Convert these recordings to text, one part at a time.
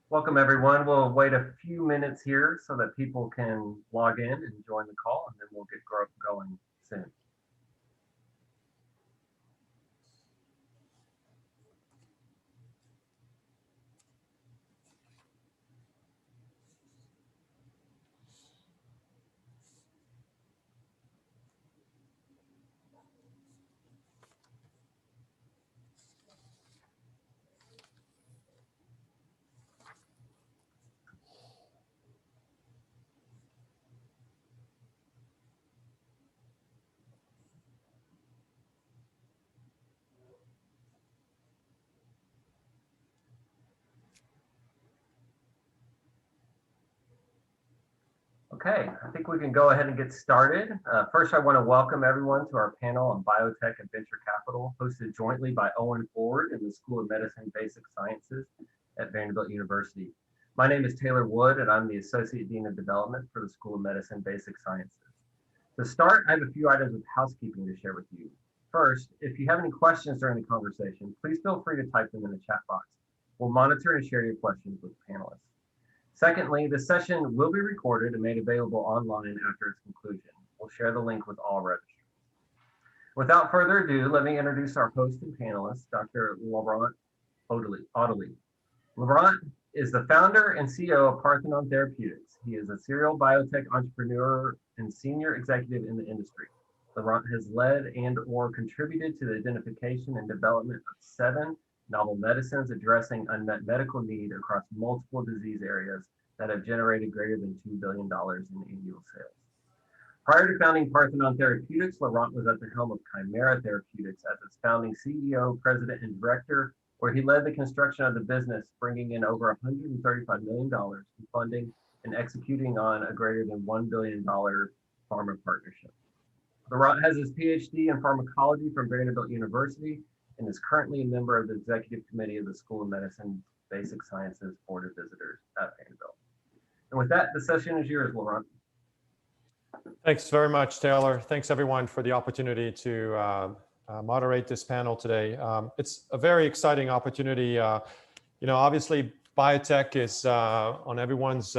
Welcome everyone. We'll wait a few minutes here so that people can log in and join the call, and then we'll get going soon. Okay, I think we can go ahead and get started. First, I want to welcome everyone to our panel on biotech and venture capital, hosted jointly by Owen and the School of Medicine Basic Sciences at Vanderbilt University. My name is Taylor Wood, and I'm the Associate Dean of Development for the School of Medicine Basic Sciences. To start, I have a few items of housekeeping to share with you. First, if you have any questions during the conversation, please feel free to type them in the chat box. We'll monitor and share your questions with the panelists. Secondly, the session will be recorded and made available online after its conclusion. We'll share the link with all registrants. Without further ado, let me introduce our host and panelist, Dr. Laurent Audeley. Laurent is the founder and CEO of Parthenon Therapeutics. He is a serial biotech entrepreneur and senior executive in the industry. Laurent has led and/or contributed to the identification and development of 7 novel medicines addressing unmet medical need across multiple disease areas that have generated greater than $2 billion in annual sales. Prior to founding Parthenon Therapeutics, Laurent was at the helm of Chimera Therapeutics as its founding CEO, president, and director, where he led the construction of the business, bringing in over $135 million in funding and executing on a greater than $1 billion pharma partnership. Laurent has his PhD in pharmacology from Vanderbilt University and is currently a member of the executive committee of the School of Medicine Basic Sciences Board of Visitors at Vanderbilt. And with that, the session is yours, Laurent. Thanks very much, Taylor. Thanks everyone for the opportunity to moderate this panel today. It's a very exciting opportunity. Obviously biotech is on everyone's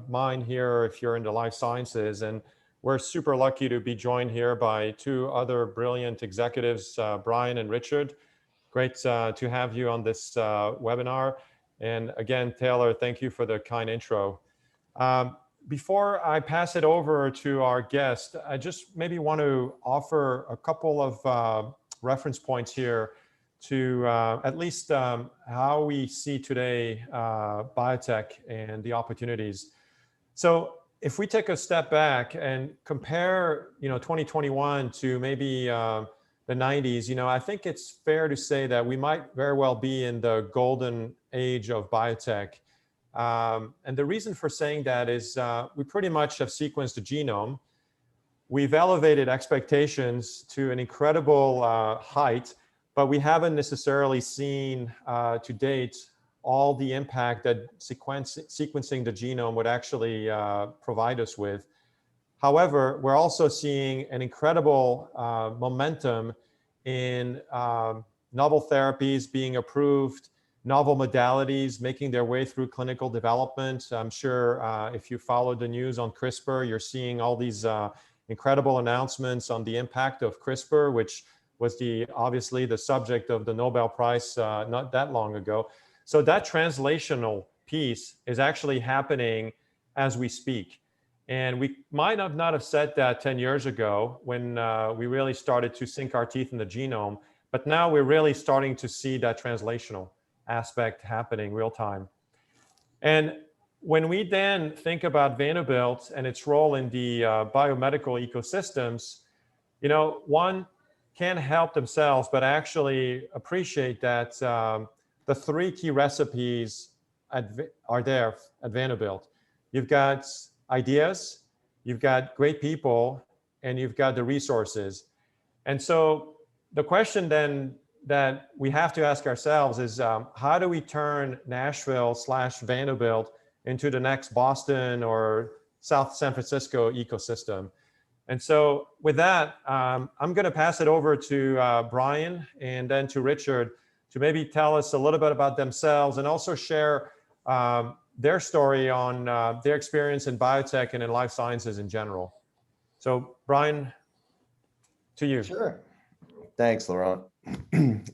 mind here if you're into life sciences, and we're super lucky to be joined here by 2 other brilliant executives, Brian and Richard. Great to have you on this webinar. And again, Taylor, thank you for the kind intro. Before I pass it over to our guest, I just maybe want to offer a couple of reference points here to at least how we see today biotech and the opportunities. So if we take a step back and compare, 2021 to maybe the 90s, I think it's fair to say that we might very well be in the golden age of biotech. And the reason for saying that is we pretty much have sequenced the genome. We've elevated expectations to an incredible height, but we haven't necessarily seen to date all the impact that sequencing the genome would actually provide us with. However, we're also seeing an incredible momentum in novel therapies being approved, novel modalities making their way through clinical development. I'm sure if you followed the news on CRISPR, you're seeing all these incredible announcements on the impact of CRISPR, which was obviously the subject of the Nobel Prize not that long ago. So that translational piece is actually happening as we speak. And we might have not have said that 10 years ago when we really started to sink our teeth in the genome, but now we're really starting to see that translational aspect happening real time. And when we then think about Vanderbilt and its role in the biomedical ecosystems, one can't help themselves but actually appreciate that the 3 key recipes are there at Vanderbilt. You've got ideas, you've got great people, and you've got the resources. And so the question then that we have to ask ourselves is how do we turn Nashville/Vanderbilt into the next Boston or South San Francisco ecosystem? And so with that, I'm going to pass it over to Brian and then to Richard to maybe tell us a little bit about themselves and also share their story on their experience in biotech and in life sciences in general. So Brian, to you. Sure. Thanks, Laurent.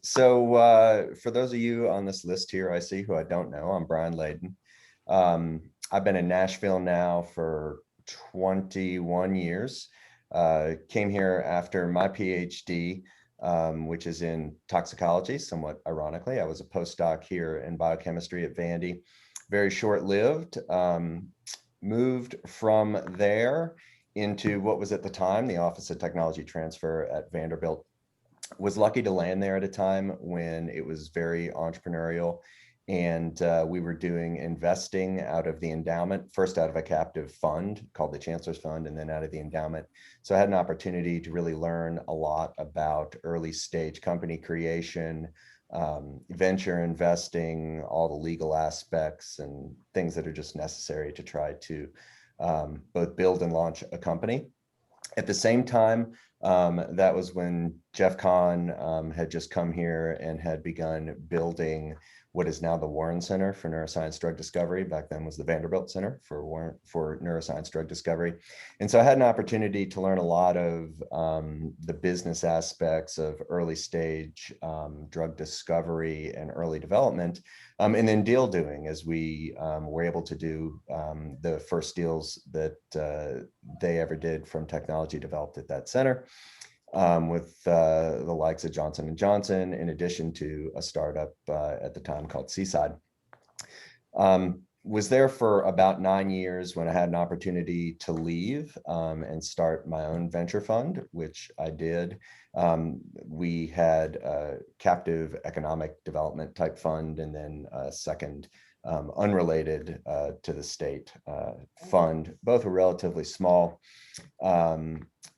So for those of you on this list here, I see who I don't know, I'm Brian Layden. I've been in Nashville now for 21 years. Came here after my PhD, which is in toxicology, somewhat ironically. I was a postdoc here in biochemistry at Vandy, very short-lived. Moved from there into what was at the time the Office of Technology Transfer at Vanderbilt. Was lucky to land there at a time when it was very entrepreneurial, and we were doing investing out of the endowment, first out of a captive fund called the Chancellor's Fund, and then out of the endowment. So I had an opportunity to really learn a lot about early stage company creation, venture investing, all the legal aspects and things that are just necessary to try to both build and launch a company. At the same time, that was when Jeff Kahn had just come here and had begun building what is now the Warren Center for Neuroscience Drug Discovery. Back then was the Vanderbilt Center for Neuroscience Drug Discovery. And so I had an opportunity to learn a lot of the business aspects of early stage drug discovery and early development, and then deal doing, as we were able to do the first deals that they ever did from technology developed at that center. With the likes of Johnson & Johnson, in addition to a startup at the time called Seaside. Was there for about 9 years when I had an opportunity to leave and start my own venture fund, which I did. We had a captive economic development type fund, and then a second unrelated to the state fund. Both were relatively small.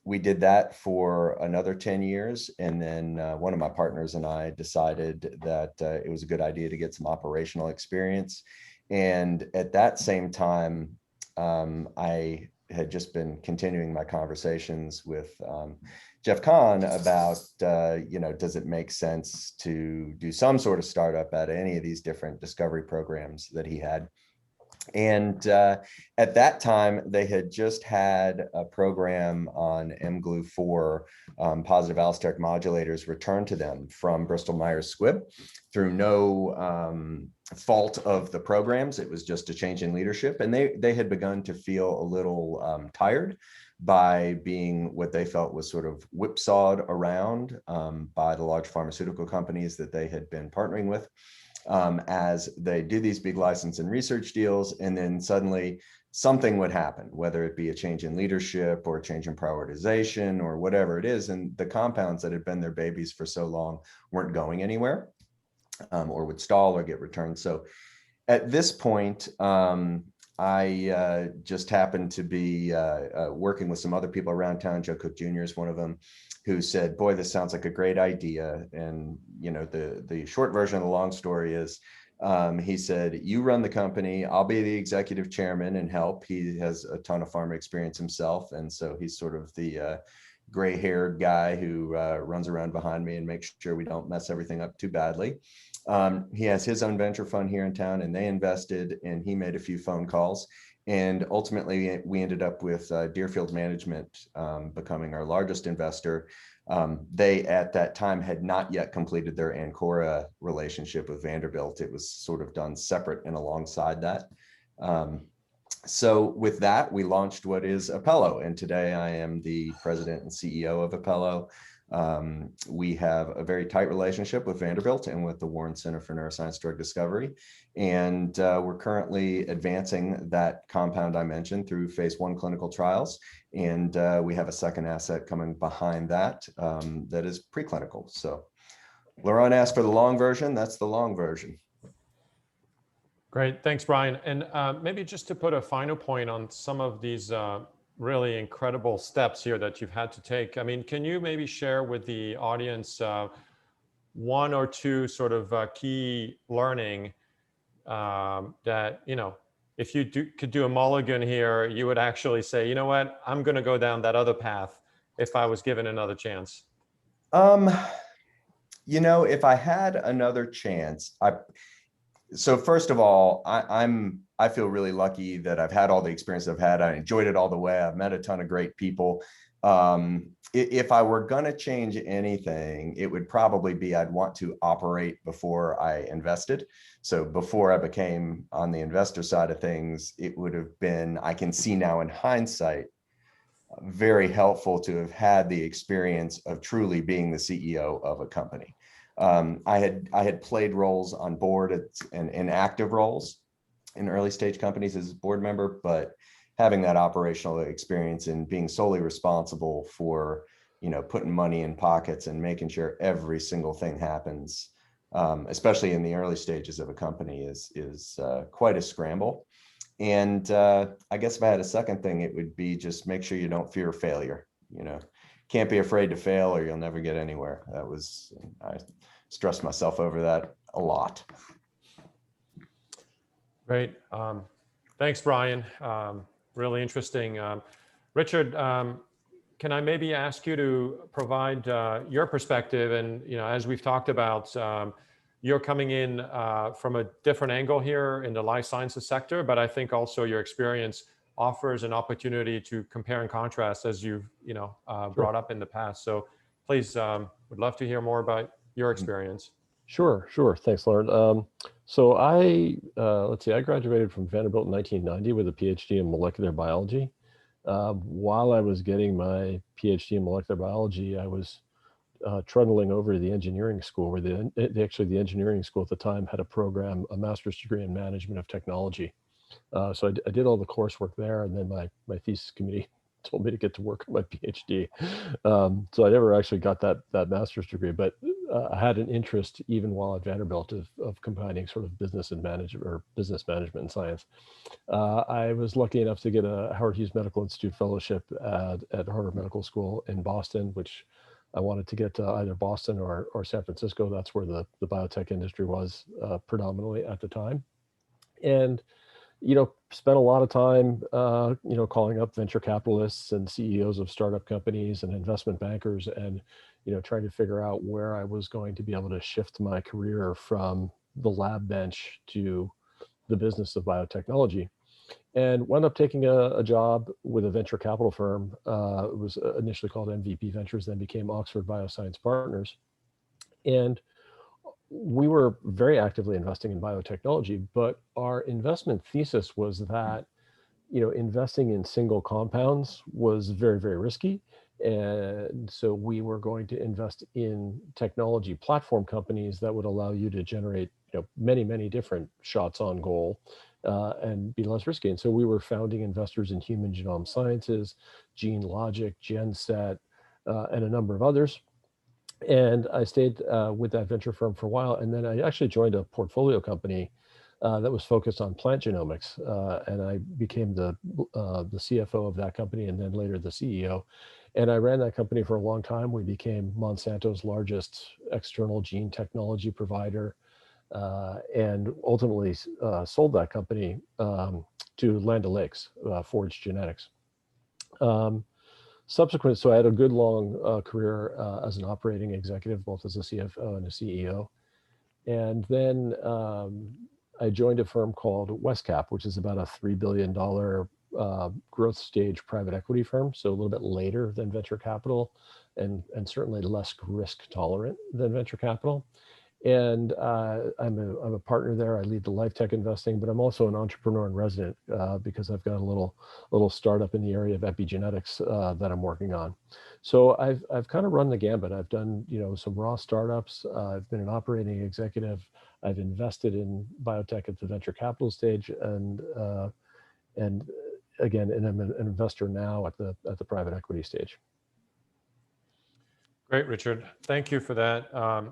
We did that for another 10 years. And then one of my partners and I decided that it was a good idea to get some operational experience. And at that same time, I had just been continuing my conversations with Jeff Kahn about, does it make sense to do some sort of startup at any of these different discovery programs that he had? And at that time, they had just had a program on mGlu4, positive allosteric modulators, returned to them from Bristol Myers Squibb through no fault of the programs. It was just a change in leadership. And they had begun to feel a little tired by being what they felt was sort of whipsawed around by the large pharmaceutical companies that they had been partnering with. As they do these big license and research deals, and then suddenly something would happen, whether it be a change in leadership or a change in prioritization or whatever it is. And the compounds that had been their babies for so long weren't going anywhere, or would stall or get returned. So at this point, I just happened to be working with some other people around town. Joe Cook Jr. is one of them, who said, boy, this sounds like a great idea. And, the short version of the long story is, he said, you run the company, I'll be the executive chairman and help. He has a ton of pharma experience himself. And so he's sort of the gray-haired guy who runs around behind me and makes sure we don't mess everything up too badly. He has his own venture fund here in town, and they invested, and he made a few phone calls. And ultimately, we ended up with Deerfield Management becoming our largest investor. They, at that time, had not yet completed their Ancora relationship with Vanderbilt. It was sort of done separate and alongside that. So with that, we launched what is Apello. And today I am the president and CEO of Apello. We have a very tight relationship with Vanderbilt and with the Warren Center for Neuroscience Drug Discovery. And we're currently advancing that compound I mentioned through phase 1 clinical trials. And we have a second asset coming behind that that is preclinical. So Laurent asked for the long version. That's the long version. Great. Thanks, Brian. And maybe just to put a final point on some of these really incredible steps here that you've had to take. I mean, can you maybe share with the audience one or two sort of key learning that, if you could do a mulligan here, you would actually say, you know what, I'm going to go down that other path if I was given another chance? You know, if I had another chance, so first of all, I feel really lucky that I've had all the experience I've had. I enjoyed it all the way. I've met a ton of great people. If I were going to change anything, it would probably be I'd want to operate before I invested. So before I became on the investor side of things, it would have been, I can see now in hindsight, very helpful to have had the experience of truly being the CEO of a company. I had played roles on board and in active roles in early stage companies as a board member, but having that operational experience and being solely responsible for, putting money in pockets and making sure every single thing happens, especially in the early stages of a company, is quite a scramble. And I guess if I had a second thing, it would be just make sure you don't fear failure. Can't be afraid to fail or you'll never get anywhere. I stressed myself over that a lot. Great. Thanks, Brian. Really interesting. Richard, can I maybe ask you to provide your perspective? And, as we've talked about, you're coming in from a different angle here in the life sciences sector, but I think also your experience offers an opportunity to compare and contrast as you've brought up in the past. So please, would love to hear more about your experience. Sure. Thanks, Lauren. So let's see, I graduated from Vanderbilt in 1990 with a PhD in molecular biology. While I was getting my PhD in molecular biology, I was trundling over to the engineering school, where the engineering school at the time had a program, a master's degree in management of technology. So I did all the coursework there, and then my thesis committee told me to get to work on my PhD. So I never actually got that master's degree, but I had an interest even while at Vanderbilt of combining sort of business management and science. I was lucky enough to get a Howard Hughes Medical Institute fellowship at Harvard Medical School in Boston, which I wanted to get to either Boston or San Francisco. That's where the biotech industry was predominantly at the time. And spent a lot of time, calling up venture capitalists and CEOs of startup companies and investment bankers, and trying to figure out where I was going to be able to shift my career from the lab bench to the business of biotechnology. And wound up taking a job with a venture capital firm. It was initially called MVP Ventures, then became Oxford Bioscience Partners. And we were very actively investing in biotechnology, but our investment thesis was that, investing in single compounds was very, very risky. And so we were going to invest in technology platform companies that would allow you to generate, many, many different shots on goal and be less risky. And so we were founding investors in Human Genome Sciences, Gene Logic, GenSet, and a number of others. And I stayed with that venture firm for a while. And then I actually joined a portfolio company that was focused on plant genomics. And I became the CFO of that company, and then later the CEO. And I ran that company for a long time. We became Monsanto's largest external gene technology provider, and ultimately sold that company to Land O'Lakes, Forge Genetics. Subsequent, so I had a good long career as an operating executive, both as a CFO and a CEO. And then I joined a firm called Westcap, which is about a $3 billion growth stage private equity firm. So a little bit later than venture capital, and certainly less risk tolerant than venture capital. And I'm a partner there. I lead the life tech investing, but I'm also an entrepreneur in resident because I've got a little startup in the area of epigenetics that I'm working on. So I've kind of run the gambit. I've done some raw startups. I've been an operating executive. I've invested in biotech at the venture capital stage, and again, and I'm an investor now at the private equity stage. Great, Richard. Thank you for that.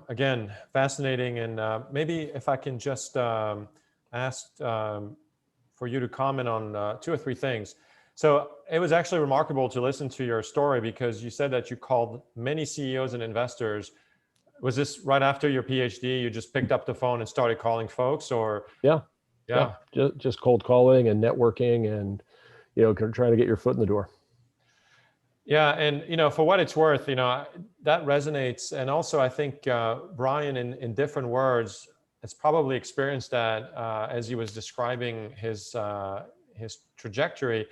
Again, fascinating. And maybe if I can just ask for you to comment on 2 or 3 things. So it was actually remarkable to listen to your story, because you said that you called many CEOs and investors. Was this right after your PhD? You just picked up the phone and started calling folks, or? Yeah. Just cold calling and networking, and trying to get your foot in the door. Yeah, and for what it's worth, that resonates. And also, I think Brian, in different words, has probably experienced that as he was describing his trajectory.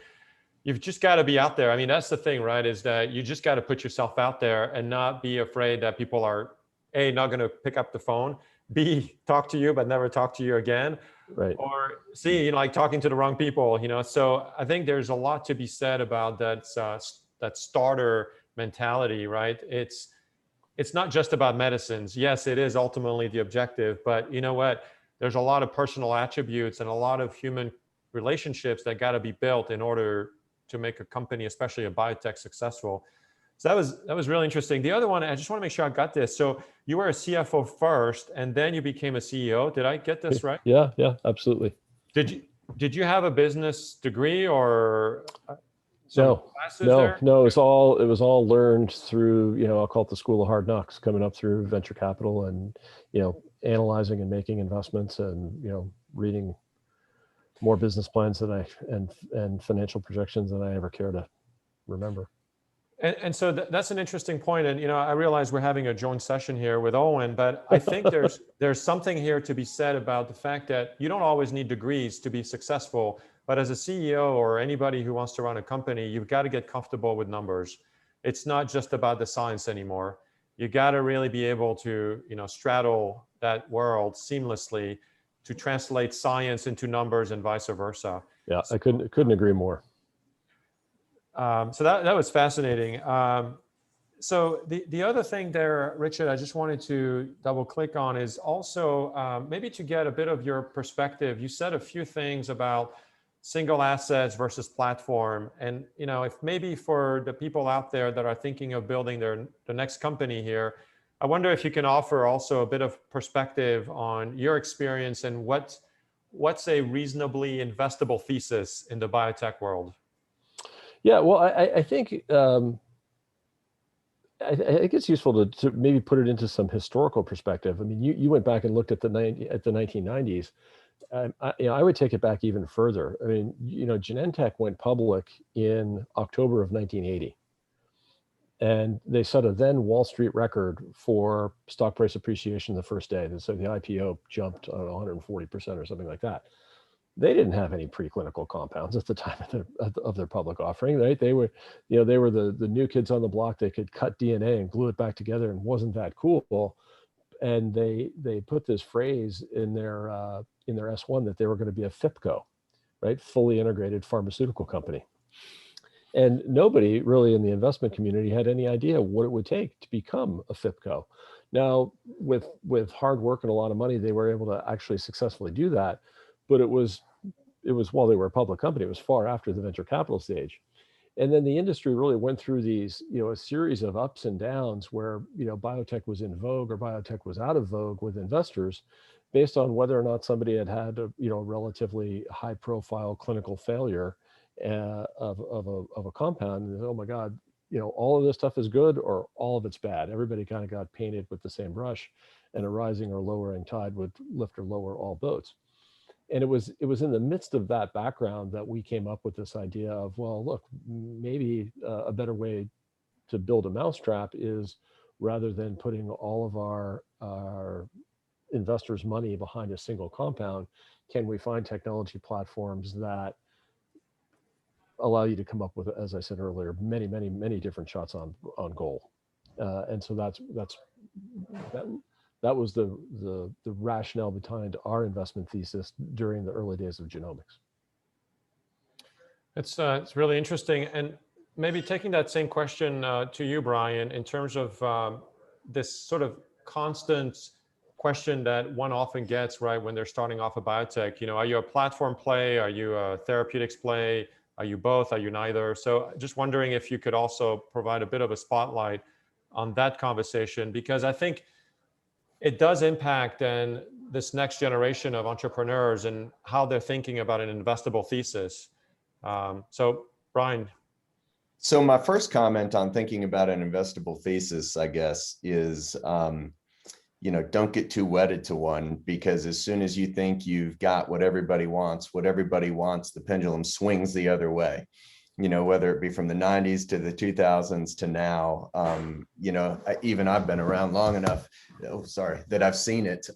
You've just got to be out there. I mean, that's the thing, right? Is that you just got to put yourself out there and not be afraid that people are A, not going to pick up the phone, B, talk to you but never talk to you again, Right. or C, you know, like talking to the wrong people. You know, so I think there's a lot to be said about that starter mentality, right? It's not just about medicines. Yes, it is ultimately the objective, but you know what? There's a lot of personal attributes and a lot of human relationships that got to be built in order to make a company, especially a biotech, successful. So that was really interesting. The other one, I just want to make sure I got this. So you were a CFO first, and then you became a CEO. Did I get this right? Yeah, absolutely. Did you have a business degree or some classes there? No. It was all learned through, you know, I'll call it the school of hard knocks, coming up through venture capital and, you know, analyzing and making investments and, you know, reading more business plans and financial projections than I ever care to remember. And so that's an interesting point. And, you know, I realize we're having a joint session here with Owen, but I think there's something here to be said about the fact that you don't always need degrees to be successful. But as a CEO or anybody who wants to run a company, you've got to get comfortable with numbers. It's not just about the science anymore. You got to really be able to, you know, straddle that world seamlessly to translate science into numbers and vice versa. Yeah, I couldn't agree more. So that was fascinating. So the other thing there, Richard, I just wanted to double click on is also maybe to get a bit of your perspective. You said a few things about single assets versus platform. And, you know, if maybe for the people out there that are thinking of building the next company here, I wonder if you can offer also a bit of perspective on your experience and what's a reasonably investable thesis in the biotech world. Yeah, well, I think I think it's useful to maybe put it into some historical perspective. I mean, you went back and looked at the 1990s. I would take it back even further. I mean, you know, Genentech went public in October of 1980, and they set a then Wall Street record for stock price appreciation the first day. So the IPO jumped 140% or something like that. They didn't have any preclinical compounds at the time of their public offering, right? They were, you know, they were the new kids on the block. They could cut DNA and glue it back together, and wasn't that cool? And they put this phrase in their S1 that they were going to be a FIPCO, right? Fully integrated pharmaceutical company. And nobody really in the investment community had any idea what it would take to become a FIPCO. Now, with hard work and a lot of money, they were able to actually successfully do that. But it was while they were a public company, it was far after the venture capital stage. And then the industry really went through these, you know, a series of ups and downs where, you know, biotech was in vogue or biotech was out of vogue with investors based on whether or not somebody had a, you know, relatively high profile clinical failure of a compound. And oh my God, you know, all of this stuff is good or all of it's bad. Everybody kind of got painted with the same brush, and a rising or lowering tide would lift or lower all boats. And it was in the midst of that background that we came up with this idea of, well, look, maybe a better way to build a mousetrap is, rather than putting all of our investors' money behind a single compound, can we find technology platforms that allow you to come up with, as I said earlier, many different shots on goal. And so that was the rationale behind our investment thesis during the early days of genomics. It's really interesting. And maybe taking that same question to you, Brian, in terms of this sort of constant question that one often gets, right, when they're starting off a biotech. You know, are you a platform play? Are you a therapeutics play? Are you both? Are you neither? So just wondering if you could also provide a bit of a spotlight on that conversation, because I think it does impact then this next generation of entrepreneurs and how they're thinking about an investable thesis. So Brian. So my first comment on thinking about an investable thesis, I guess, is, you know, don't get too wedded to one, because as soon as you think you've got what everybody wants, the pendulum swings the other way. whether it be from the 90s to the 2000s to now, even I've been around long enough, that I've seen it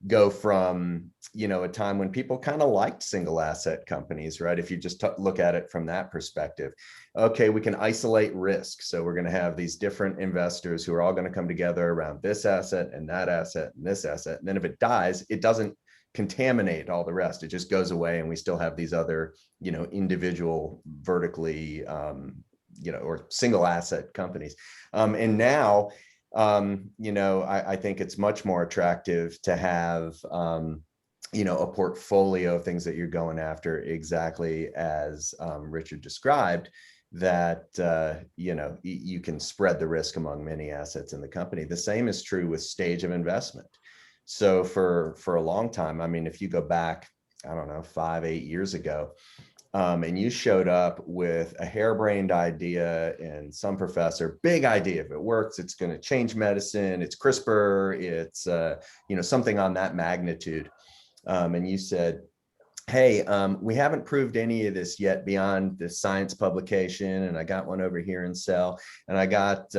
go from, a time when people kind of liked single asset companies, right? If you just look at it from that perspective, okay, we can isolate risk. So we're going to have these different investors who are all going to come together around this asset and that asset and this asset. And then if it dies, it doesn't contaminate all the rest. It just goes away, and we still have these other, individual vertically, or single asset companies. And now, I think it's much more attractive to have, a portfolio of things that you're going after, exactly as Richard described, that, you can spread the risk among many assets in the company. The same is true with stage of investment. So for a long time, I mean, if you go back, I don't know, 5-8 years ago, and you showed up with a harebrained idea and some professor, big idea, if it works, it's going to change medicine, it's CRISPR, it's, something on that magnitude. And you said, hey, we haven't proved any of this yet beyond the science publication. And I got one over here in Cell, and I got,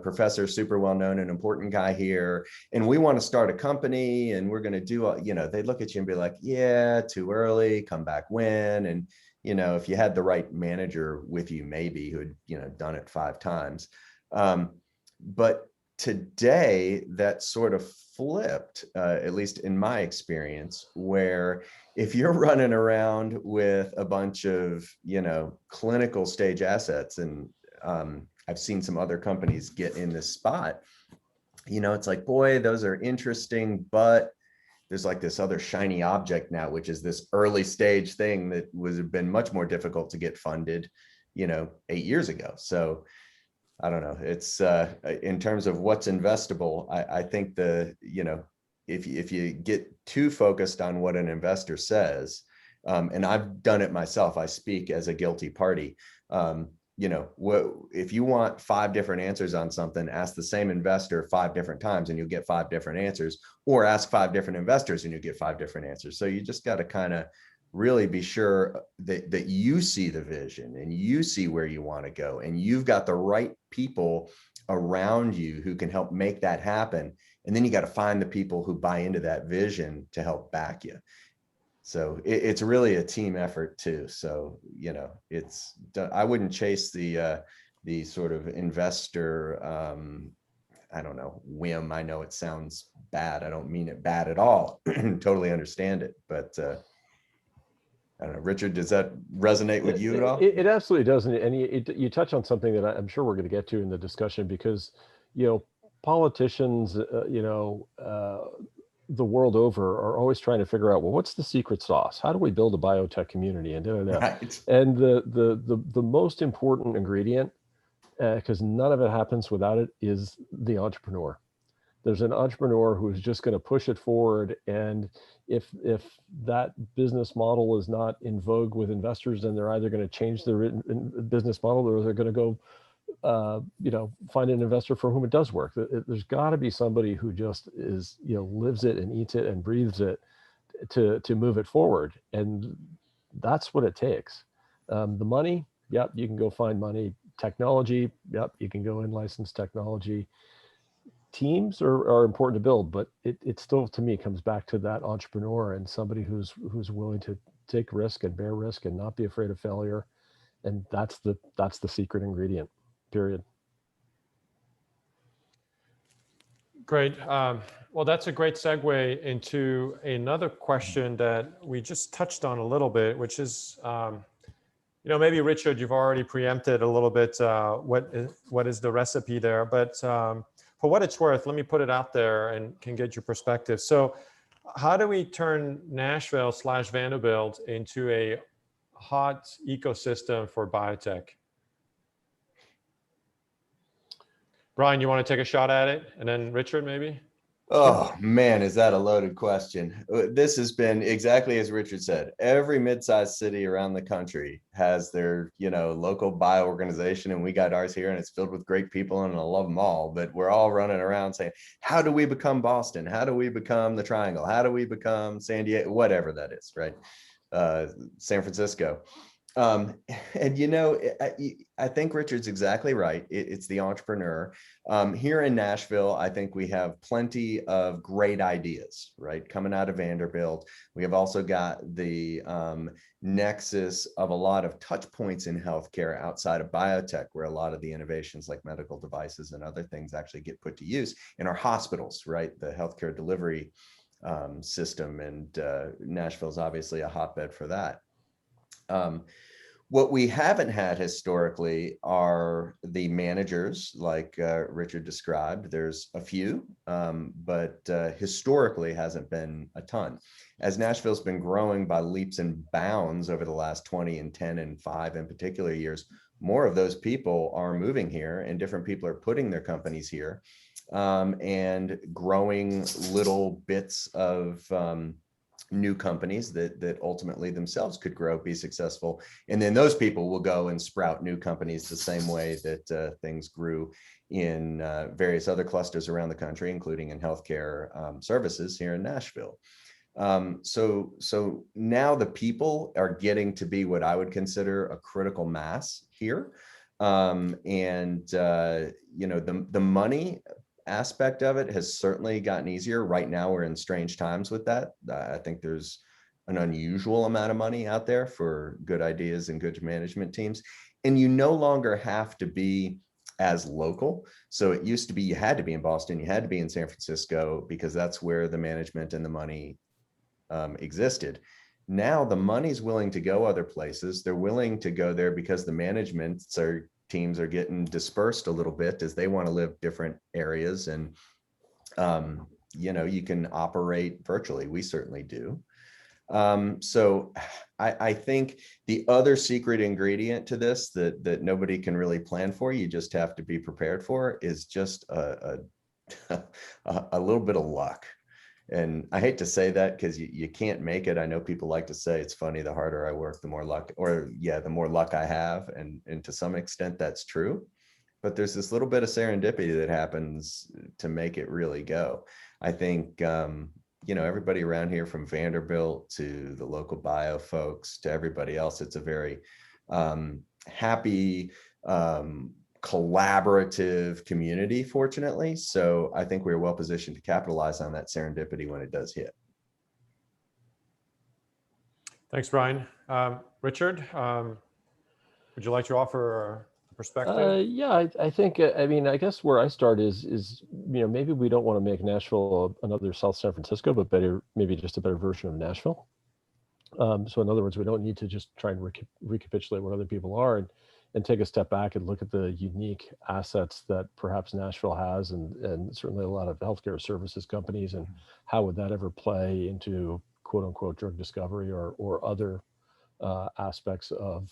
professor, super well-known and important guy here. And we want to start a company, and we're going to do, they look at you and be like, yeah, too early, come back when. And, if you had the right manager with you, maybe, who had, done it 5 times. But today, that sort of flipped, at least in my experience, where if you're running around with a bunch of, clinical stage assets, and I've seen some other companies get in this spot, it's like, boy, those are interesting, but there's like this other shiny object now, which is this early stage thing that have been much more difficult to get funded, 8 years ago. So I don't know. It's in terms of what's investable, I think if you get too focused on what an investor says, and I've done it myself, I speak as a guilty party. If you want 5 different answers on something, ask the same investor 5 different times and you'll get 5 different answers, or ask 5 different investors and you get 5 different answers. So you just got to kind of really be sure that you see the vision and you see where you want to go, and you've got the right people around you who can help make that happen. And then you got to find the people who buy into that vision to help back you. So it's really a team effort too. So, I wouldn't chase the sort of investor, I don't know, whim. I know it sounds bad. I don't mean it bad at all. Totally understand it. But I don't know, Richard, does that resonate with you at all? It absolutely does. And you touch on something that I'm sure we're going to get to in the discussion, because, politicians, the world over are always trying to figure out, well, what's the secret sauce? How do we build a biotech community? And Right. And the most important ingredient, because none of it happens without it, is the entrepreneur. There's an entrepreneur who's just going to push it forward. And if that business model is not in vogue with investors, then they're either going to change their business model, or they're going to go, find an investor for whom it does work. There's got to be somebody who just is, lives it and eats it and breathes it to move it forward. And that's what it takes. The money, yep, you can go find money. Technology, yep, you can go in license technology. Teams are important to build, but it still, to me, comes back to that entrepreneur and somebody who's willing to take risk and bear risk and not be afraid of failure. And that's the secret ingredient, period. Great. Well, that's a great segue into another question that we just touched on a little bit, which is, maybe Richard, you've already preempted a little bit what is the recipe there, but for what it's worth, let me put it out there and can get your perspective. So how do we turn Nashville/Vanderbilt into a hot ecosystem for biotech? Brian, you want to take a shot at it? And then Richard, maybe? Oh man, is that a loaded question? This has been exactly as Richard said. Every mid-sized city around the country has their, local bio organization, and we got ours here, and it's filled with great people, and I love them all. But we're all running around saying, "How do we become Boston? How do we become the Triangle? How do we become San Diego? Whatever that is, right? San Francisco." Um, and you know, I think Richard's exactly right. It's the entrepreneur. Here in Nashville, I think we have plenty of great ideas, right? Coming out of Vanderbilt. We have also got the nexus of a lot of touch points in healthcare outside of biotech, where a lot of the innovations like medical devices and other things actually get put to use in our hospitals, right? The healthcare delivery system, and Nashville is obviously a hotbed for that. What we haven't had historically are the managers like Richard described. There's a few, but historically hasn't been a ton. As Nashville's been growing by leaps and bounds over the last 20 and 10 and 5 in particular years, more of those people are moving here, and different people are putting their companies here and growing little bits of new companies that ultimately themselves could grow, be successful. And then those people will go and sprout new companies the same way that things grew in various other clusters around the country, including in healthcare services here in Nashville. So now the people are getting to be what I would consider a critical mass here. You know, the money aspect of it has certainly gotten easier. Right now, we're in strange times with that. I think there's an unusual amount of money out there for good ideas and good management teams. And you no longer have to be as local. So it used to be you had to be in Boston, you had to be in San Francisco, because that's where the management and the money existed. Now the money's willing to go other places. They're willing to go there because the managements are teams are getting dispersed a little bit as they want to live different areas. And, you know, you can operate virtually. We certainly do. So I think the other secret ingredient to this that nobody can really plan for, you just have to be prepared for, is just a little bit of luck. And I hate to say that because you can't make it. I know people like to say it's funny, the harder I work, the more luck, or yeah, the more luck I have. And to some extent that's true. But there's this little bit of serendipity that happens to make it really go. I think, you know, everybody around here, from Vanderbilt to the local bio folks to everybody else, it's a very happy, collaborative community, fortunately. So I think we're well positioned to capitalize on that serendipity when it does hit. Thanks, Brian. Richard, would you like to offer a perspective? Yeah, I think, I mean, I guess where I start is, you know, maybe we don't want to make Nashville another South San Francisco, but maybe just a better version of Nashville. So in other words, we don't need to just try and recapitulate what other people are, and take a step back and look at the unique assets that perhaps Nashville has, and certainly a lot of healthcare services companies, and how would that ever play into quote unquote drug discovery or other aspects of,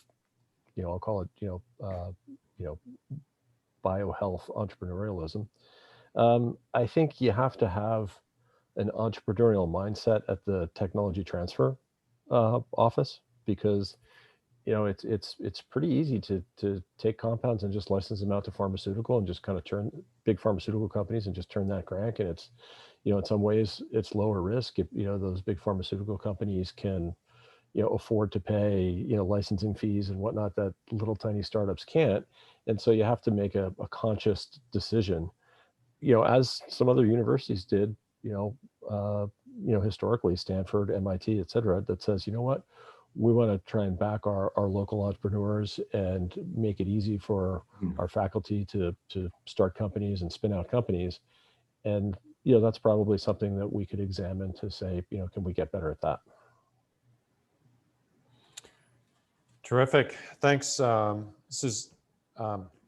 you know, I'll call it, you know, biohealth entrepreneurialism. I think you have to have an entrepreneurial mindset at the technology transfer office, because you know it's pretty easy to take compounds and just license them out to pharmaceutical, and just kind of turn big pharmaceutical companies and just turn that crank. And it's, you know, in some ways it's lower risk if, you know, those big pharmaceutical companies can, you know, afford to pay, you know, licensing fees and whatnot that little tiny startups can't. And so you have to make a conscious decision, you know, as some other universities did, you know, historically, Stanford, MIT, et cetera, that says, you know what, we want to try and back our local entrepreneurs and make it easy for our faculty to start companies and spin out companies. And, you know, that's probably something that we could examine to say, you know, can we get better at that? Terrific. Thanks. This is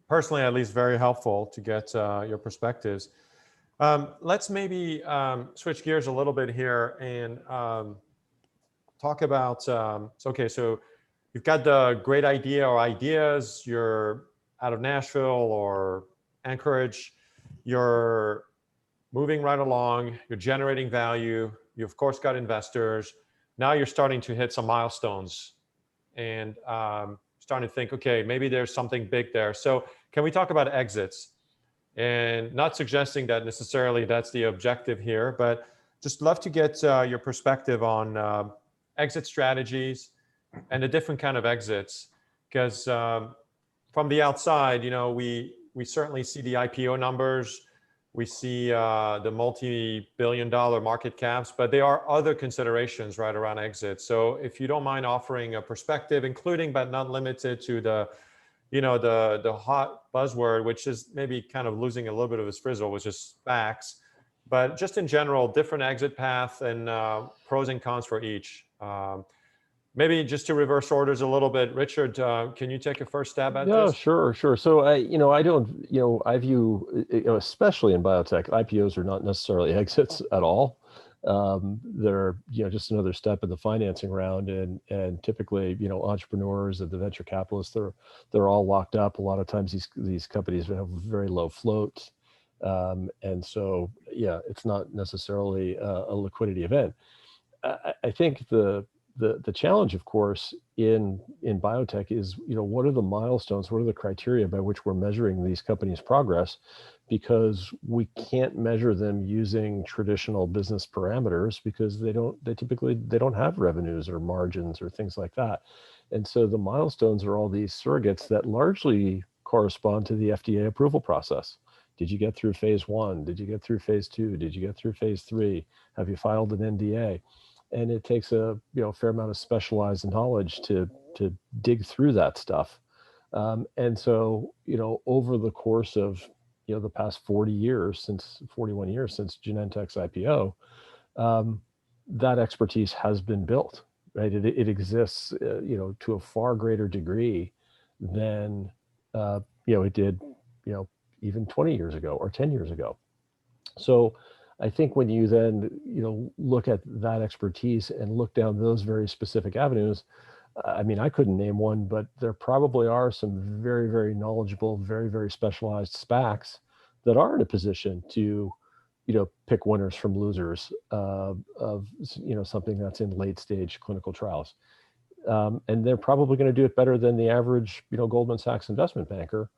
personally, at least, very helpful to get your perspectives. Let's maybe switch gears a little bit here and talk about, so you've got the great idea or ideas, you're out of Nashville or Anchorage, you're moving right along, you're generating value, you of course got investors, now you're starting to hit some milestones and starting to think, okay, maybe there's something big there. So can we talk about exits? And not suggesting that necessarily that's the objective here, but just love to get your perspective on exit strategies and the different kind of exits. Because from the outside, we certainly see the IPO numbers, we see the multi-billion-dollar market caps, but there are other considerations right around exits. So if you don't mind offering a perspective, including but not limited to the hot buzzword, which is maybe kind of losing a little bit of its frizzle, which is SPACs, but just in general, different exit paths and pros and cons for each. Maybe just to reverse orders a little bit, Richard, can you take a first stab at Yeah, this? sure. So I don't, I view, especially in biotech, IPOs are not necessarily exits at all. They're, just another step in the financing round, and typically, entrepreneurs and the venture capitalists, they're all locked up. A lot of times these companies have very low floats, and so yeah, it's not necessarily a liquidity event. I think the challenge, of course, in biotech is, what are the milestones, what are the criteria by which we're measuring these companies' progress? Because we can't measure them using traditional business parameters, because they typically don't have revenues or margins or things like that. And so the milestones are all these surrogates that largely correspond to the FDA approval process. Did you get through phase 1? Did you get through phase 2? Did you get through phase 3? Have you filed an NDA? And it takes a fair amount of specialized knowledge to dig through that stuff. And so, over the course of the past 41 years since Genentech's IPO, that expertise has been built, right? It exists, to a far greater degree than it did, even 20 years ago or 10 years ago. So I think when you then, look at that expertise and look down those very specific avenues, I mean, I couldn't name one, but there probably are some very, very knowledgeable, very, very specialized SPACs that are in a position to, pick winners from losers of, something that's in late stage clinical trials. And they're probably going to do it better than the average, Goldman Sachs investment banker.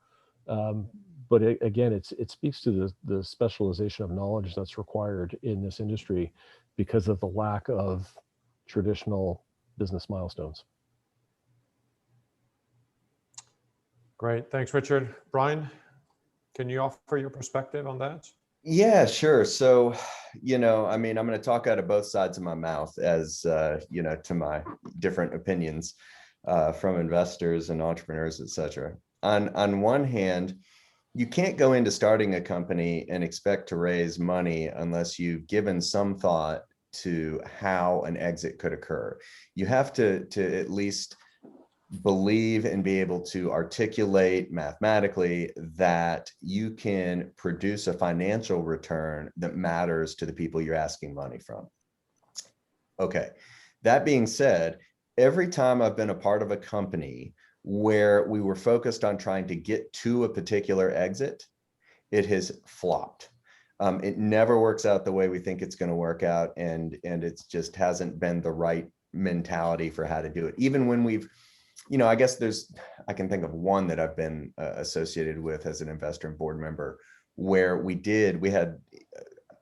But again, it speaks to the specialization of knowledge that's required in this industry because of the lack of traditional business milestones. Great, thanks, Richard. Brian, can you offer your perspective on that? Yeah, sure. So, I mean, I'm going to talk out of both sides of my mouth as, to my different opinions from investors and entrepreneurs, et cetera. On one hand, you can't go into starting a company and expect to raise money unless you've given some thought to how an exit could occur. You have to at least believe and be able to articulate mathematically that you can produce a financial return that matters to the people you're asking money from. Okay, that being said, every time I've been a part of a company where we were focused on trying to get to a particular exit, it has flopped. It never works out the way we think it's going to work out, and it just hasn't been the right mentality for how to do it. Even when we've, I guess I can think of one that I've been associated with as an investor and board member, where we had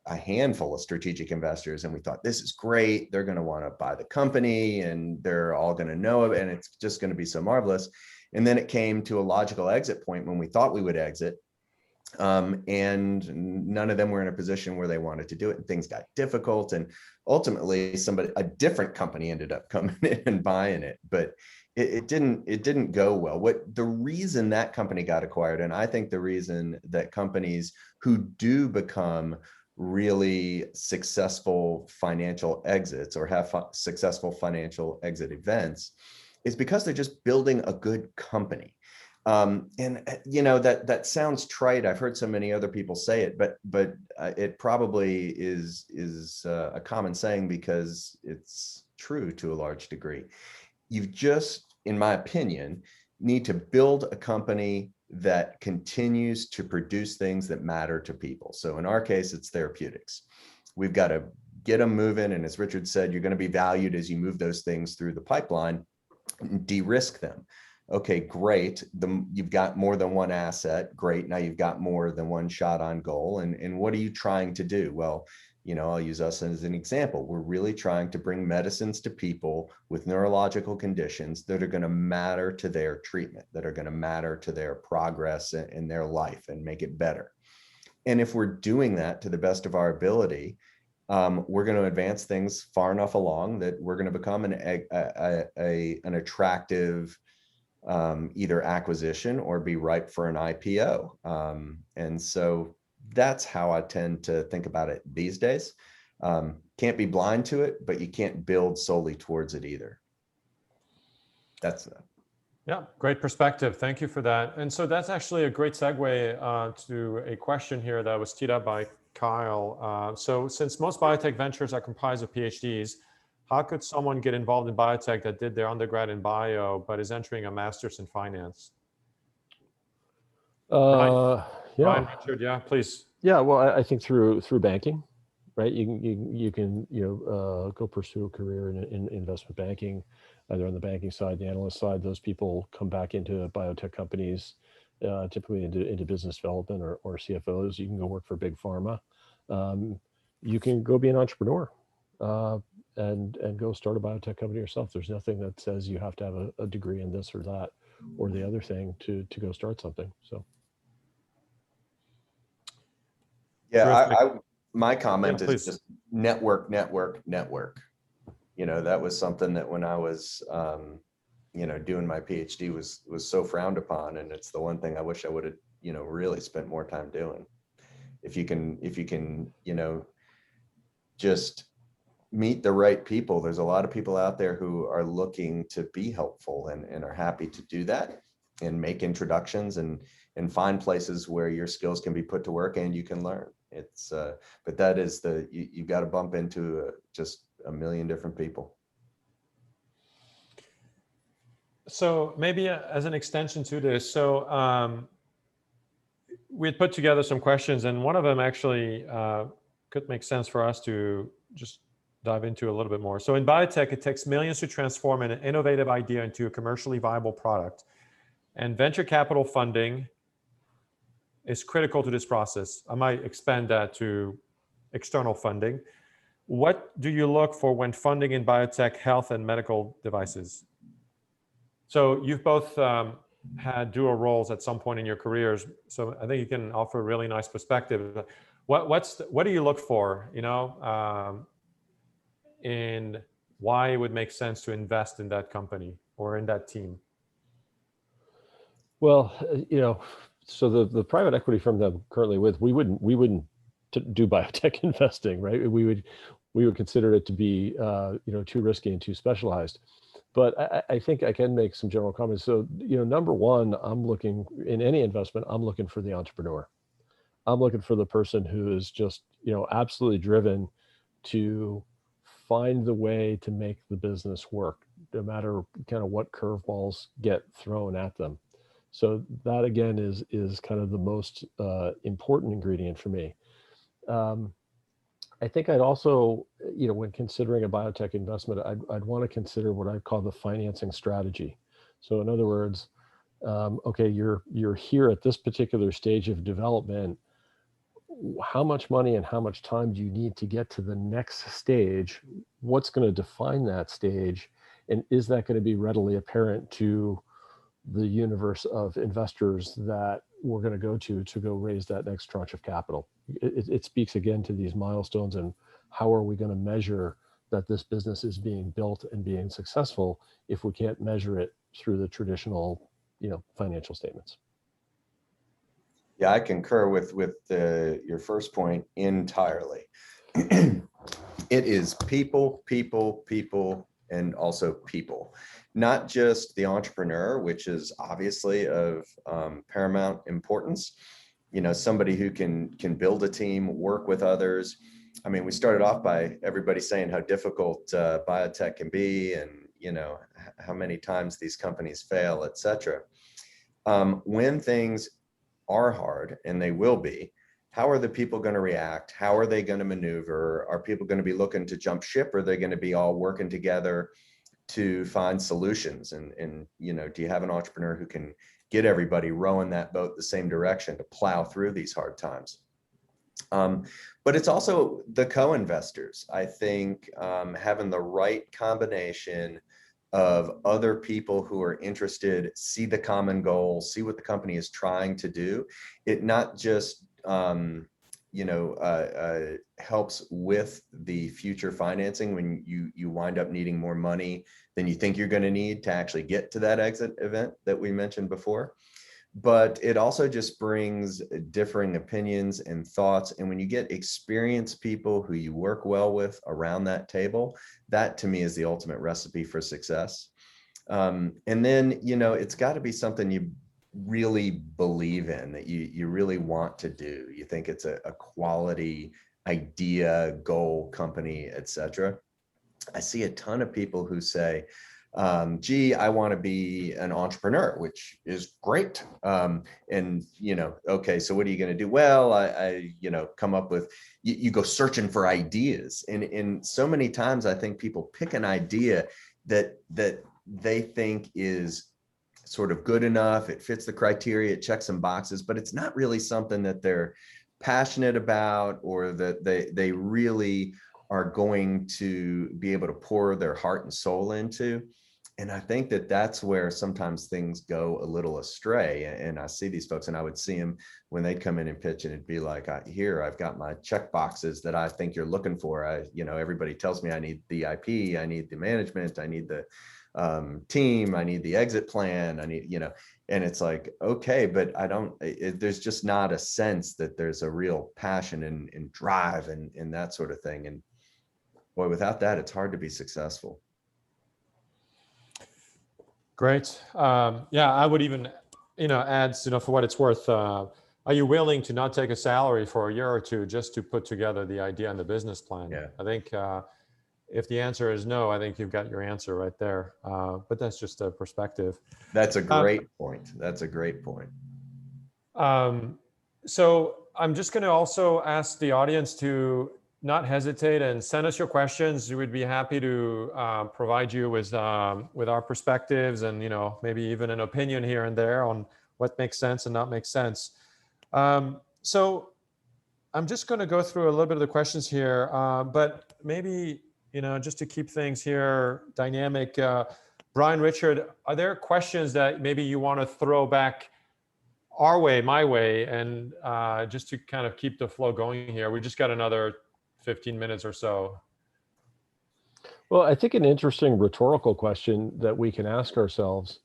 a handful of strategic investors, and we thought, this is great. They're going to want to buy the company, and they're all going to know it, and it's just going to be so marvelous. And then it came to a logical exit point when we thought we would exit, and none of them were in a position where they wanted to do it, and things got difficult. And ultimately, a different company ended up coming in and buying it, but it didn't go well. The reason that company got acquired, and I think the reason that companies who do become really successful financial exits or have successful financial exit events, is because they're just building a good company. And that sounds trite. I've heard so many other people say it, but it probably is a common saying because it's true to a large degree. You just, in my opinion, need to build a company that continues to produce things that matter to people. So in our case, it's therapeutics. We've got to get them moving. And as Richard said, you're going to be valued as you move those things through the pipeline, de-risk them. Okay, great. You've got more than one asset. Great. Now you've got more than one shot on goal. And what are you trying to do? Well, I'll use us as an example. We're really trying to bring medicines to people with neurological conditions that are going to matter to their treatment, that are going to matter to their progress in their life and make it better. And if we're doing that to the best of our ability, we're going to advance things far enough along that we're going to become an attractive either acquisition or be ripe for an IPO. And so that's how I tend to think about it these days. Can't be blind to it, but you can't build solely towards it either. That's Yeah, great perspective. Thank you for that. And so that's actually a great segue to a question here that was teed up by Kyle. So since most biotech ventures are comprised of PhDs, how could someone get involved in biotech that did their undergrad in bio, but is entering a master's in finance? Yeah. Brian, Richard, yeah, please. Yeah, well, I think through banking, right? You can go pursue a career in investment banking, either on the banking side, the analyst side. Those people come back into biotech companies, typically into business development or CFOs. You can go work for big pharma. You can go be an entrepreneur and go start a biotech company yourself. There's nothing that says you have to have a degree in this or that or the other thing to go start something. So. Yeah, my comment Yeah, is just network. That was something that when I was, doing my PhD was so frowned upon, and it's the one thing I wish I would have, really spent more time doing. If you can, just meet the right people. There's a lot of people out there who are looking to be helpful and are happy to do that and make introductions and find places where your skills can be put to work and you can learn. It's but that is you've got to bump into just a million different people. So maybe as an extension to this, so we had put together some questions, and one of them actually could make sense for us to just dive into a little bit more. So in biotech, it takes millions to transform an innovative idea into a commercially viable product, and venture capital funding is critical to this process. I might expand that to external funding. What do you look for when funding in biotech, health, and medical devices? So you've both had dual roles at some point in your careers, so I think you can offer a really nice perspective. What do you look for, in why it would make sense to invest in that company or in that team? Well, so the private equity firm that I'm currently with, we wouldn't do biotech investing, right? We would consider it to be too risky and too specialized. But I think I can make some general comments. So number one, I'm looking in any investment. I'm looking for the entrepreneur. I'm looking for the person who is just absolutely driven to find the way to make the business work, no matter kind of what curveballs get thrown at them. So that again is kind of the most important ingredient for me. I think I'd also, when considering a biotech investment, I'd want to consider what I call the financing strategy. So in other words, okay, you're here at this particular stage of development. How much money and how much time do you need to get to the next stage? What's going to define that stage? And is that going to be readily apparent to the universe of investors that we're going to go raise that next tranche of capital? It speaks again to these milestones and how are we going to measure that this business is being built and being successful if we can't measure it through the traditional, financial statements. Yeah, I concur with your first point entirely. It is people, and also people. Not just the entrepreneur, which is obviously of paramount importance. Somebody who can build a team, work with others. I mean, we started off by everybody saying how difficult biotech can be, and how many times these companies fail, etc. When things are hard, and they will be, how are the people going to react? How are they going to maneuver? Are people going to be looking to jump ship? Or are they going to be all working together to find solutions. And you know, do you have an entrepreneur who can get everybody rowing that boat the same direction to plow through these hard times? But it's also the co-investors. I think having the right combination of other people who are interested, see the common goal, see what the company is trying to do. It not just helps with the future financing when you wind up needing more money than you think you're going to need to actually get to that exit event that we mentioned before. But it also just brings differing opinions and thoughts. And when you get experienced people who you work well with around that table, that to me is the ultimate recipe for success. And then, you know, it's got to be something you really believe in, that you really want to do. You think it's a quality idea, goal, company, etc. I see a ton of people who say, gee, I want to be an entrepreneur, which is great. And, you know, okay, so what are you going to do? Well, I come up with, you go searching for ideas. And so many times I think people pick an idea that they think is sort of good enough. It fits the criteria, it checks some boxes, but it's not really something that they're passionate about, or that they really are going to be able to pour their heart and soul into. And I think that that's where sometimes things go a little astray. And I see these folks, and I would see them when they'd come in and pitch, and it'd be like, here, I've got my check boxes that I think you're looking for. Everybody tells me I need the IP, I need the management, I need the team, I need the exit plan, I need, and it's like, okay, but there's just not a sense that there's a real passion and drive and that sort of thing. And boy, without that, it's hard to be successful. Great. Yeah, I would even, add, for what it's worth, are you willing to not take a salary for a year or two just to put together the idea and the business plan? Yeah. I think if the answer is no, I think you've got your answer right there. But that's just a perspective. That's a great point. That's a great point. So I'm just going to also ask the audience to not hesitate and send us your questions. We would be happy to provide you with our perspectives and, maybe even an opinion here and there on what makes sense and not make sense. So I'm just going to go through a little bit of the questions here, but maybe, just to keep things here dynamic, Brian, Richard, are there questions that maybe you want to throw back our way, my way, and just to kind of keep the flow going here? We just got another 15 minutes or so. Well, I think an interesting rhetorical question that we can ask ourselves,